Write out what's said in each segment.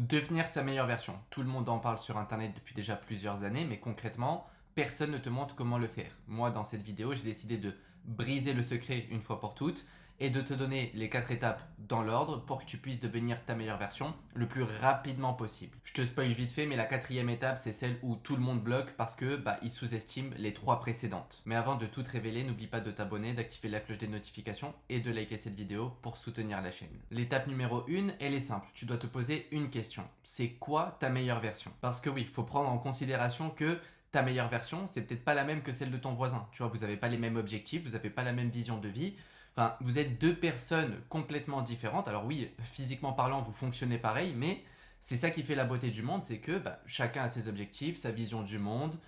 Devenir sa meilleure version. Tout le monde en parle sur internet depuis déjà plusieurs années, mais concrètement, personne ne te montre comment le faire. Moi, dans cette vidéo, j'ai décidé de briser le secret une fois pour toutes et de te donner les 4 étapes dans l'ordre pour que tu puisses devenir ta meilleure version le plus rapidement possible. Je te spoil vite fait, mais la 4e étape, c'est celle où tout le monde bloque parce que il sous-estime les 3 précédentes. Mais avant de tout te révéler, n'oublie pas de t'abonner, d'activer la cloche des notifications et de liker cette vidéo pour soutenir la chaîne. L'étape numéro 1, elle est simple. Tu dois te poser une question. C'est quoi ta meilleure version? Parce que oui, il faut prendre en considération que ta meilleure version, c'est peut-être pas la même que celle de ton voisin. Tu vois, vous n'avez pas les mêmes objectifs, vous n'avez pas la même vision de vie. Enfin, vous êtes 2 personnes complètement différentes. Alors oui, physiquement parlant, vous fonctionnez pareil, mais c'est ça qui fait la beauté du monde, c'est que chacun a ses objectifs, sa vision du monde,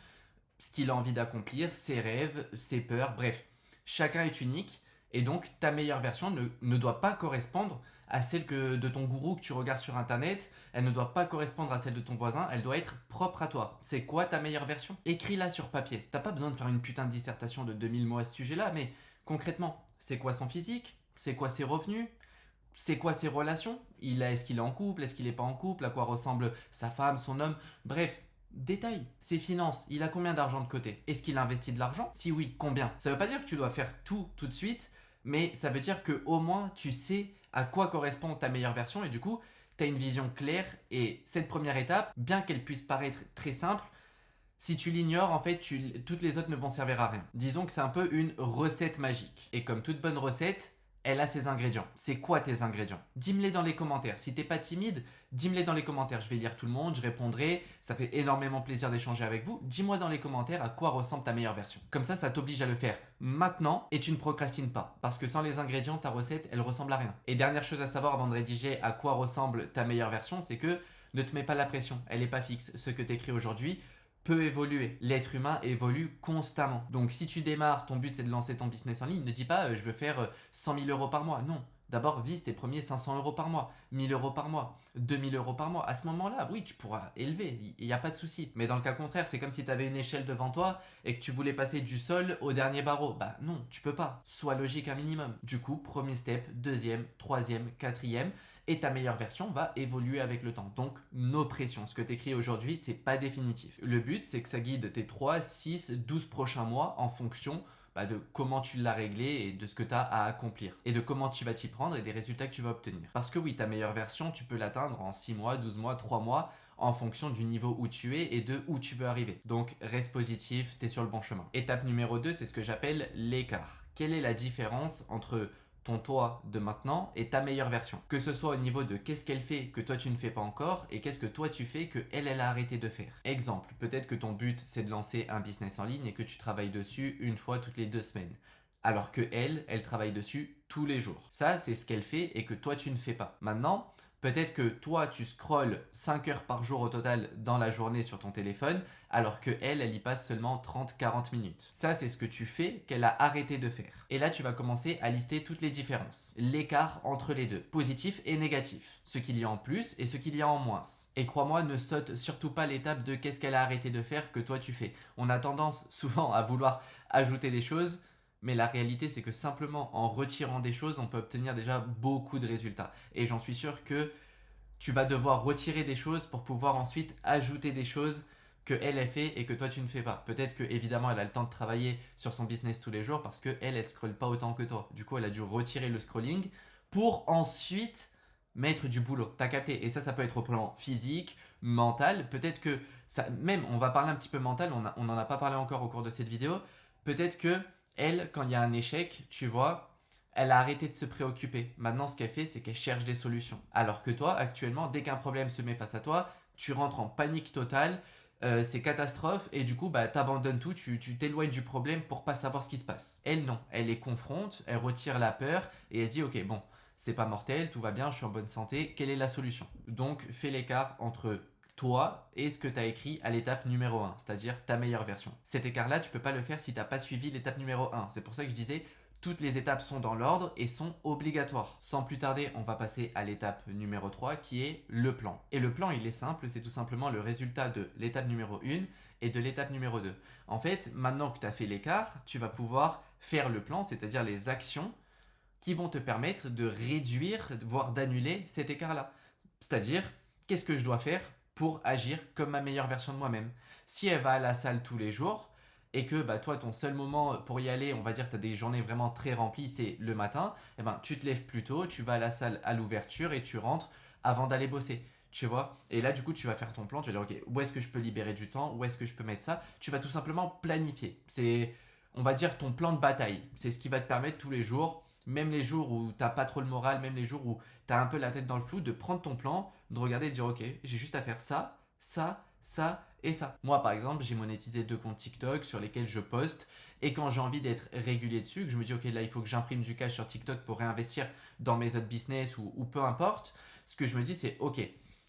ce qu'il a envie d'accomplir, ses rêves, ses peurs, bref. Chacun est unique et donc ta meilleure version ne doit pas correspondre à celle de ton gourou que tu regardes sur internet, elle ne doit pas correspondre à celle de ton voisin, elle doit être propre à toi. C'est quoi ta meilleure version? Écris-la sur papier. T'as pas besoin de faire une putain de dissertation de 2000 mots à ce sujet-là, mais concrètement, c'est quoi son physique? C'est quoi ses revenus? C'est quoi ses relations? Est-ce qu'il est en couple? Est-ce qu'il n'est pas en couple? À quoi ressemble sa femme, son homme? Bref, détail. Ses finances. Il a combien d'argent de côté? Est-ce qu'il investit de l'argent? Si oui, combien? Ça ne veut pas dire que tu dois faire tout de suite, mais ça veut dire qu'au moins tu sais à quoi correspond ta meilleure version et du coup, tu as une vision claire. Et cette première étape, bien qu'elle puisse paraître très simple, si tu l'ignores, en fait, toutes les autres ne vont servir à rien. Disons que c'est un peu une recette magique. Et comme toute bonne recette, elle a ses ingrédients. C'est quoi tes ingrédients? Dis-me-les dans les commentaires. Si t'es pas timide, dis-me-les dans les commentaires. Je vais lire tout le monde, je répondrai. Ça fait énormément plaisir d'échanger avec vous. Dis-moi dans les commentaires à quoi ressemble ta meilleure version. Comme ça t'oblige à le faire maintenant et tu ne procrastines pas. Parce que sans les ingrédients, ta recette, elle ressemble à rien. Et dernière chose à savoir avant de rédiger à quoi ressemble ta meilleure version, c'est que ne te mets pas la pression. Elle n'est pas fixe. Ce que tu écris aujourd'hui peut évoluer. L'être humain évolue constamment. Donc si tu démarres, ton but c'est de lancer ton business en ligne, ne dis pas je veux faire 100 000 euros par mois. Non. D'abord, vise tes premiers 500 euros par mois, 1000 euros par mois, 2000 euros par mois. À ce moment-là, oui, tu pourras élever, il n'y a pas de souci. Mais dans le cas contraire, c'est comme si tu avais une échelle devant toi et que tu voulais passer du sol au dernier barreau. Non, tu peux pas. Sois logique un minimum. Du coup, premier step, deuxième, troisième, quatrième. Et ta meilleure version va évoluer avec le temps. Donc, no pression. Ce que tu écris aujourd'hui, c'est pas définitif. Le but, c'est que ça guide tes 3, 6, 12 prochains mois en fonction de comment tu l'as réglé et de ce que tu as à accomplir. Et de comment tu vas t'y prendre et des résultats que tu vas obtenir. Parce que oui, ta meilleure version, tu peux l'atteindre en 6 mois, 12 mois, 3 mois, en fonction du niveau où tu es et de où tu veux arriver. Donc, reste positif, tu es sur le bon chemin. Étape numéro 2, c'est ce que j'appelle l'écart. Quelle est la différence entre ton toi de maintenant et ta meilleure version? Que ce soit au niveau de qu'est-ce qu'elle fait que toi tu ne fais pas encore et qu'est-ce que toi tu fais que elle a arrêté de faire. Exemple, peut-être que ton but c'est de lancer un business en ligne et que tu travailles dessus une fois toutes les 2 semaines. Alors que elle travaille dessus tous les jours. Ça, c'est ce qu'elle fait et que toi tu ne fais pas. Maintenant, peut-être que toi, tu scrolles 5 heures par jour au total dans la journée sur ton téléphone, alors que elle y passe seulement 30-40 minutes. Ça, c'est ce que tu fais qu'elle a arrêté de faire. Et là, tu vas commencer à lister toutes les différences. L'écart entre les deux, positif et négatif. Ce qu'il y a en plus et ce qu'il y a en moins. Et crois-moi, ne saute surtout pas l'étape de qu'est-ce qu'elle a arrêté de faire que toi tu fais. On a tendance souvent à vouloir ajouter des choses, mais la réalité, c'est que simplement en retirant des choses, on peut obtenir déjà beaucoup de résultats. Et j'en suis sûr que tu vas devoir retirer des choses pour pouvoir ensuite ajouter des choses que elle fait et que toi tu ne fais pas. Peut-être que évidemment elle a le temps de travailler sur son business tous les jours parce que elle scrolle pas autant que toi. Du coup, elle a dû retirer le scrolling pour ensuite mettre du boulot. T'as capté? Et ça peut être au plan physique, mental. Peut-être que ça, même, on va parler un petit peu mental. On n'en a pas parlé encore au cours de cette vidéo. Peut-être que elle, quand il y a un échec, tu vois, elle a arrêté de se préoccuper. Maintenant, ce qu'elle fait, c'est qu'elle cherche des solutions. Alors que toi, actuellement, dès qu'un problème se met face à toi, tu rentres en panique totale, c'est catastrophe et du coup, t'abandonnes tout, tu t'éloignes du problème pour pas savoir ce qui se passe. Elle, non. Elle les confronte, elle retire la peur et elle se dit, ok, bon, c'est pas mortel, tout va bien, je suis en bonne santé, quelle est la solution? Donc, fais l'écart entre toi et ce que tu as écrit à l'étape numéro 1, c'est-à-dire ta meilleure version. Cet écart-là, tu peux pas le faire si tu n'as pas suivi l'étape numéro 1. C'est pour ça que je disais, toutes les étapes sont dans l'ordre et sont obligatoires. Sans plus tarder, on va passer à l'étape numéro 3 qui est le plan. Et le plan, il est simple, c'est tout simplement le résultat de l'étape numéro 1 et de l'étape numéro 2. En fait, maintenant que tu as fait l'écart, tu vas pouvoir faire le plan, c'est-à-dire les actions qui vont te permettre de réduire, voire d'annuler cet écart-là. C'est-à-dire, qu'est-ce que je dois faire pour agir comme ma meilleure version de moi-même. Si elle va à la salle tous les jours et que bah, toi, ton seul moment pour y aller, on va dire que tu as des journées vraiment très remplies, c'est le matin, eh ben, tu te lèves plus tôt, tu vas à la salle à l'ouverture et tu rentres avant d'aller bosser. Tu vois. Et là, du coup, tu vas faire ton plan. Tu vas dire, OK, où est-ce que je peux libérer du temps? Où est-ce que je peux mettre ça? Tu vas tout simplement planifier. C'est, on va dire, ton plan de bataille. C'est ce qui va te permettre tous les jours, même les jours où tu n'as pas trop le moral, même les jours où tu as un peu la tête dans le flou, de prendre ton plan, de regarder et de dire, OK, j'ai juste à faire ça, ça, ça et ça. Moi, par exemple, j'ai monétisé 2 comptes TikTok sur lesquels je poste. Et quand j'ai envie d'être régulier dessus, que je me dis, OK, là, il faut que j'imprime du cash sur TikTok pour réinvestir dans mes autres business ou peu importe, ce que je me dis, c'est, OK,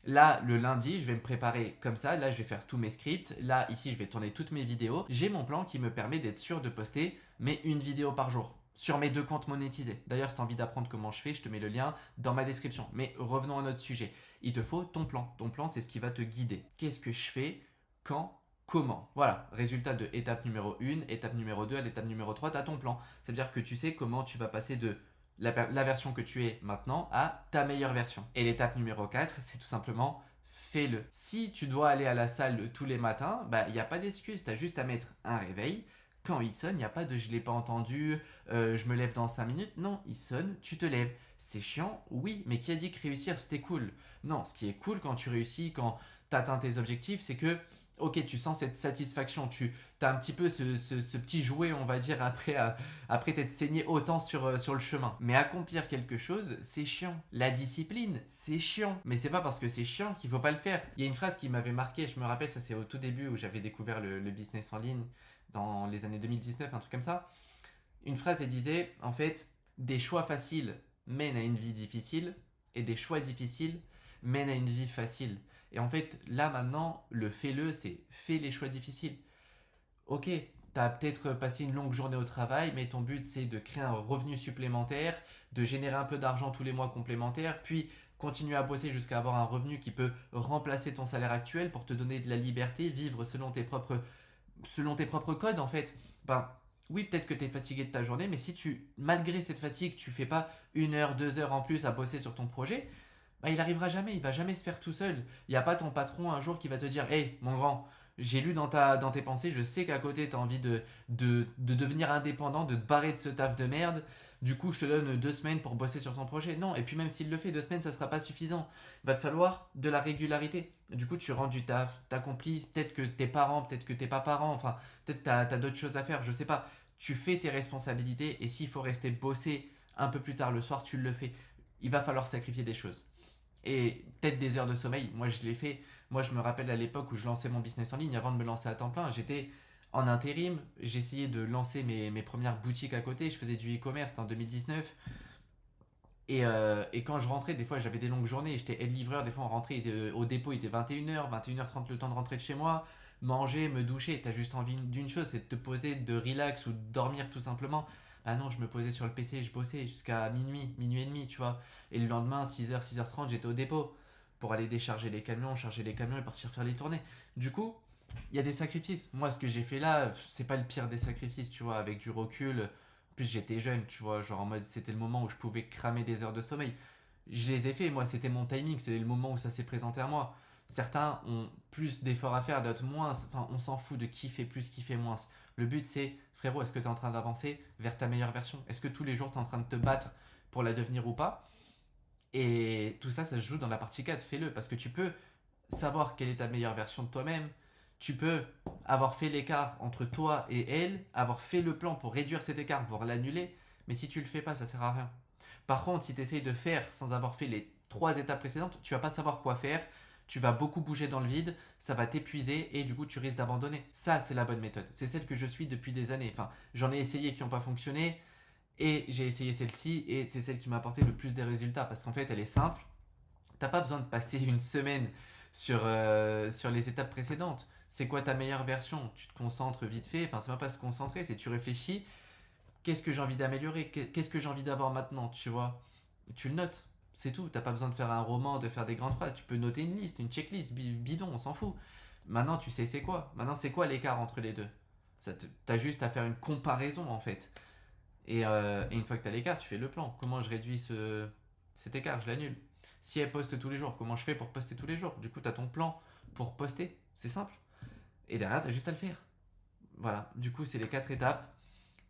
là, le lundi, je vais me préparer comme ça. Là, je vais faire tous mes scripts. Là, ici, je vais tourner toutes mes vidéos. J'ai mon plan qui me permet d'être sûr de poster mais une vidéo par jour sur mes 2 comptes monétisés. D'ailleurs, si tu as envie d'apprendre comment je fais, je te mets le lien dans ma description. Mais revenons à notre sujet. Il te faut ton plan. Ton plan, c'est ce qui va te guider. Qu'est-ce que je fais? Quand? Comment? Voilà, résultat de étape numéro 1, étape numéro 2 à l'étape numéro 3, tu as ton plan. Ça veut dire que tu sais comment tu vas passer de la version que tu es maintenant à ta meilleure version. Et l'étape numéro 4, c'est tout simplement fais-le. Si tu dois aller à la salle tous les matins, bah il n'y a pas d'excuse, tu as juste à mettre un réveil. Quand il sonne, il n'y a pas de je l'ai pas entendu, je me lève dans 5 minutes. Non, il sonne, tu te lèves. C'est chiant, oui, mais qui a dit que réussir c'était cool? Non, ce qui est cool quand tu réussis, quand tu atteins tes objectifs, c'est que ok, tu sens cette satisfaction, tu as un petit peu ce petit jouet, on va dire, après t'être saigné autant sur le chemin. Mais accomplir quelque chose, c'est chiant. La discipline, c'est chiant. Mais c'est pas parce que c'est chiant qu'il faut pas le faire. Il y a une phrase qui m'avait marqué, je me rappelle, ça c'est au tout début où j'avais découvert le business en ligne, dans les années 2019, un truc comme ça. Une phrase, elle disait, en fait, des choix faciles mènent à une vie difficile, et des choix difficiles mènent à une vie facile. Et en fait, là maintenant, le fais-le, c'est fais les choix difficiles. Ok, tu as peut-être passé une longue journée au travail, mais ton but c'est de créer un revenu supplémentaire, de générer un peu d'argent tous les mois complémentaires, puis continuer à bosser jusqu'à avoir un revenu qui peut remplacer ton salaire actuel pour te donner de la liberté, vivre selon tes propres codes en fait. Ben, oui, peut-être que tu es fatigué de ta journée, mais si malgré cette fatigue, tu fais pas 1 heure, 2 heures en plus à bosser sur ton projet, bah, il arrivera jamais, il va jamais se faire tout seul. Il n'y a pas ton patron un jour qui va te dire hey, mon grand, j'ai lu dans tes pensées, je sais qu'à côté tu as envie de devenir indépendant, de te barrer de ce taf de merde. Du coup, je te donne 2 semaines pour bosser sur ton projet. Non, et puis même s'il le fait, 2 semaines, ça sera pas suffisant. Il va te falloir de la régularité. Du coup, tu rends du taf, t'accomplis. Peut-être que t'es parent, peut-être que t'es pas parent. Enfin, peut-être t'as d'autres choses à faire, je sais pas. Tu fais tes responsabilités et s'il faut rester bosser un peu plus tard le soir, tu le fais. Il va falloir sacrifier des choses et peut-être des heures de sommeil. Moi, je l'ai fait. Moi, je me rappelle à l'époque où je lançais mon business en ligne, avant de me lancer à temps plein, j'étais en intérim. J'essayais de lancer mes premières boutiques à côté. Je faisais du e-commerce en 2019. Et quand je rentrais, des fois, j'avais des longues journées. J'étais aide-livreur. Des fois, on rentrait au dépôt, il était 21h, 21h30, le temps de rentrer de chez moi, manger, me doucher. T'as juste envie d'une chose, c'est de te poser, de relax ou de dormir tout simplement. Ah non, je me posais sur le PC, je bossais jusqu'à minuit, minuit et demi, tu vois. Et le lendemain, 6h, 6h30, j'étais au dépôt pour aller décharger les camions, charger les camions et partir faire les tournées. Du coup, il y a des sacrifices. Moi, ce que j'ai fait là, c'est pas le pire des sacrifices, tu vois, avec du recul. En plus, j'étais jeune, tu vois, genre en mode c'était le moment où je pouvais cramer des heures de sommeil. Je les ai fait, moi, c'était mon timing, c'est le moment où ça s'est présenté à moi. Certains ont plus d'efforts à faire, d'autres moins. Enfin, on s'en fout de qui fait plus, qui fait moins. Le but, c'est, frérot, est-ce que tu es en train d'avancer vers ta meilleure version? Est-ce que tous les jours, tu es en train de te battre pour la devenir ou pas? Et tout ça, ça se joue dans la partie 4. Fais-le parce que tu peux savoir quelle est ta meilleure version de toi-même. Tu peux avoir fait l'écart entre toi et elle, avoir fait le plan pour réduire cet écart, voire l'annuler. Mais si tu le fais pas, ça sert à rien. Par contre, si tu essayes de faire sans avoir fait les 3 étapes précédentes, tu vas pas savoir quoi faire. Tu vas beaucoup bouger dans le vide, ça va t'épuiser et du coup tu risques d'abandonner. Ça, c'est la bonne méthode. C'est celle que je suis depuis des années. Enfin, j'en ai essayé qui n'ont pas fonctionné et j'ai essayé celle-ci et c'est celle qui m'a apporté le plus des résultats parce qu'en fait, elle est simple. T'as pas besoin de passer une semaine sur les étapes précédentes. C'est quoi ta meilleure version? Tu te concentres vite fait, enfin c'est pas se concentrer, c'est tu réfléchis, qu'est-ce que j'ai envie d'améliorer? Qu'est-ce que j'ai envie d'avoir maintenant, tu vois? Tu le notes, c'est tout. T'as pas besoin de faire un roman, de faire des grandes phrases. Tu peux noter une liste, une checklist, bidon, on s'en fout. Maintenant tu sais c'est quoi. Maintenant c'est quoi l'écart entre les deux? T'as juste à faire une comparaison en fait. Et une fois que t'as l'écart, tu fais le plan. Comment je réduis cet écart? Je l'annule. Si elle poste tous les jours, comment je fais pour poster tous les jours? Du coup, tu as ton plan pour poster, c'est simple. Et derrière, tu as juste à le faire. Voilà, du coup, c'est les 4 étapes.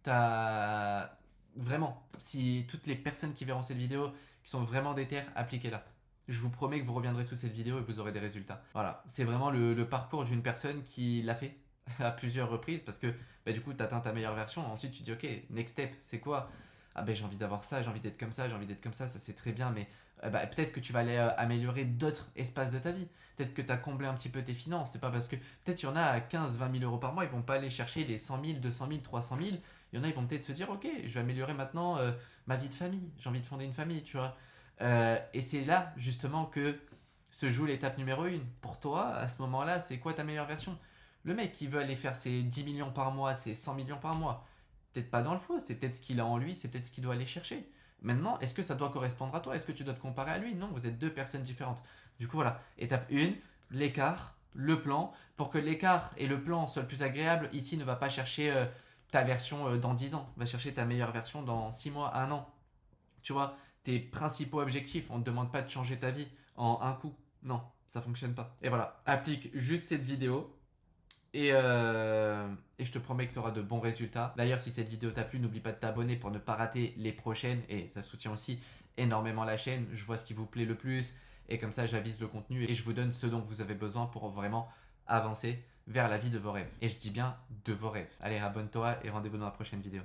T'as vraiment, si toutes les personnes qui verront cette vidéo, qui sont vraiment déter, appliquez-la. Je vous promets que vous reviendrez sous cette vidéo et vous aurez des résultats. Voilà, c'est vraiment le parcours d'une personne qui l'a fait à plusieurs reprises parce que bah, du coup, tu atteins ta meilleure version. Ensuite, tu dis, ok, next step, c'est quoi? Ah ben j'ai envie d'avoir ça, j'ai envie d'être comme ça, j'ai envie d'être comme ça c'est très bien, mais bah, peut-être que tu vas aller améliorer d'autres espaces de ta vie. Peut-être que tu as comblé un petit peu tes finances. C'est pas parce que peut-être il y en a à 15-20 000 euros par mois, ils vont pas aller chercher les 100 000, 200 000, 300 000. Il y en a, ils vont peut-être se dire, ok, je vais améliorer maintenant ma vie de famille. J'ai envie de fonder une famille, tu vois. Et c'est là, justement, que se joue l'étape numéro 1. Pour toi, à ce moment-là, c'est quoi ta meilleure version? Le mec qui veut aller faire ses 10 millions par mois, ses 100 millions par mois, peut-être pas dans le faux, c'est peut-être ce qu'il a en lui, c'est peut-être ce qu'il doit aller chercher. Maintenant, est-ce que ça doit correspondre à toi? Est-ce que tu dois te comparer à lui? Non, vous êtes deux personnes différentes. Du coup, voilà, étape 1, l'écart, le plan. Pour que l'écart et le plan soient le plus agréable, ici, ne va pas chercher ta version dans 10 ans, va chercher ta meilleure version dans 6 mois, 1 an. Tu vois, tes principaux objectifs, on ne te demande pas de changer ta vie en un coup. Non, ça fonctionne pas. Et voilà, applique juste cette vidéo. Et je te promets que tu auras de bons résultats. D'ailleurs, si cette vidéo t'a plu, n'oublie pas de t'abonner pour ne pas rater les prochaines. Et ça soutient aussi énormément la chaîne. Je vois ce qui vous plaît le plus. Et comme ça, j'avise le contenu et je vous donne ce dont vous avez besoin pour vraiment avancer vers la vie de vos rêves. Et je dis bien de vos rêves. Allez, abonne-toi et rendez-vous dans la prochaine vidéo.